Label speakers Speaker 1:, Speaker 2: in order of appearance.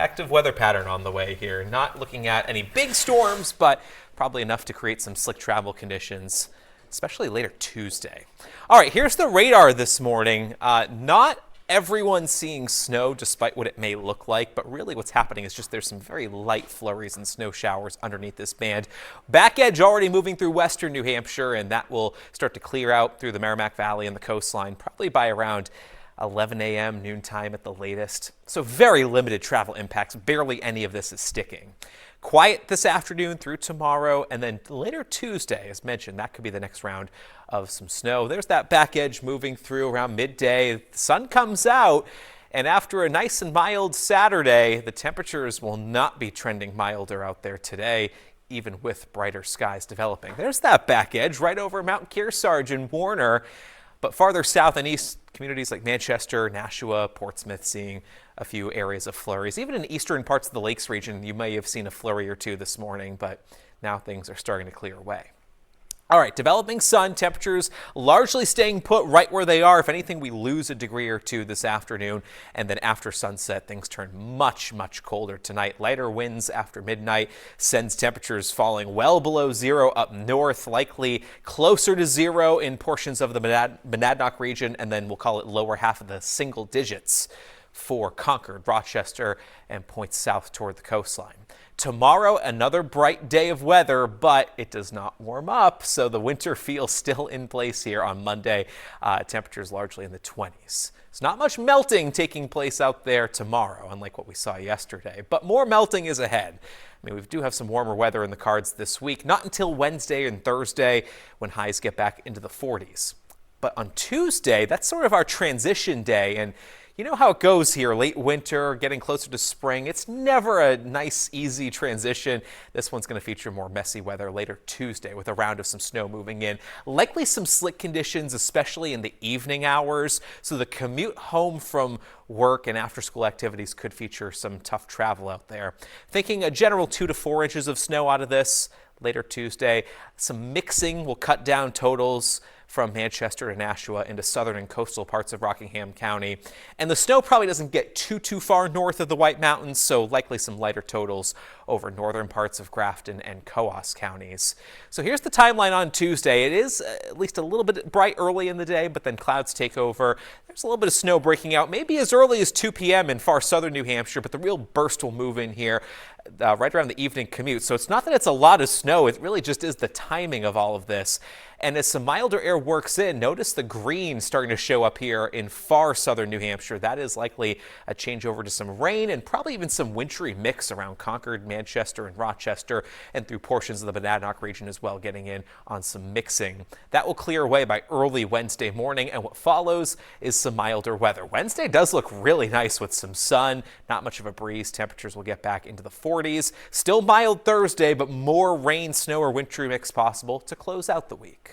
Speaker 1: Active weather pattern on the way here. Not looking at any big storms, but probably enough to create some slick travel conditions, especially later Tuesday. All right, here's the radar this morning. Not everyone seeing snow despite what it may look like, but really what's happening is just there's some very light flurries and snow showers underneath this band. Back edge already moving through western New Hampshire, and that will start to clear out through the Merrimack Valley and the coastline probably by around 11 a.m., noontime at the latest. So very limited travel impacts. Barely any of this is sticking. Quiet this afternoon through tomorrow, and then later Tuesday, as mentioned, that could be the next round of some snow. There's that back edge moving through around midday. The sun comes out, and after a nice and mild Saturday, the temperatures will not be trending milder out there today, even with brighter skies developing. There's that back edge right over Mount Kearsarge and Warner. But farther south and east, communities like Manchester, Nashua, Portsmouth seeing a few areas of flurries. Even in eastern parts of the Lakes region, you may have seen a flurry or two this morning, but now things are starting to clear away. All right, developing sun, temperatures largely staying put right where they are. If anything, we lose a degree or two this afternoon, and then after sunset, things turn much, much colder tonight. Lighter winds after midnight sends temperatures falling well below zero up north, likely closer to zero in portions of the Monadnock region, and then we'll call it lower half of the single digits for Concord, Rochester, and points south toward the coastline. Tomorrow, another bright day of weather, but it does not warm up, so the winter feels still in place here on Monday. Temperatures largely in the 20s. It's not much melting taking place out there tomorrow, unlike what we saw yesterday, but more melting is ahead. I mean, we do have some warmer weather in the cards this week, not until Wednesday and Thursday when highs get back into the 40s. But on Tuesday, that's sort of our transition day, and you know how it goes here, late winter, getting closer to spring. It's never a nice, easy transition. This one's going to feature more messy weather later Tuesday with a round of some snow moving in. Likely some slick conditions, especially in the evening hours. So the commute home from work and after-school activities could feature some tough travel out there. Thinking a general 2 to 4 inches of snow out of this later Tuesday. Some mixing will cut down totals from Manchester to Nashua into southern and coastal parts of Rockingham County. And the snow probably doesn't get too far north of the White Mountains, so likely some lighter totals over northern parts of Grafton and Coos counties. So here's the timeline on Tuesday. It is at least a little bit bright early in the day, but then clouds take over. There's a little bit of snow breaking out, maybe as early as 2 p.m. in far southern New Hampshire, but the real burst will move in here right around the evening commute. So it's not that it's a lot of snow, it really just is the timing of all of this. And as some milder air works in, notice the green starting to show up here in far southern New Hampshire. That is likely a change over to some rain and probably even some wintry mix around Concord, Manchester, and Rochester, and through portions of the Monadnock region as well, getting in on some mixing. That will clear away by early Wednesday morning, and what follows is some milder weather. Wednesday does look really nice with some sun, not much of a breeze. Temperatures will get back into the 40s. Still mild Thursday, but more rain, snow, or wintry mix possible to close out the week.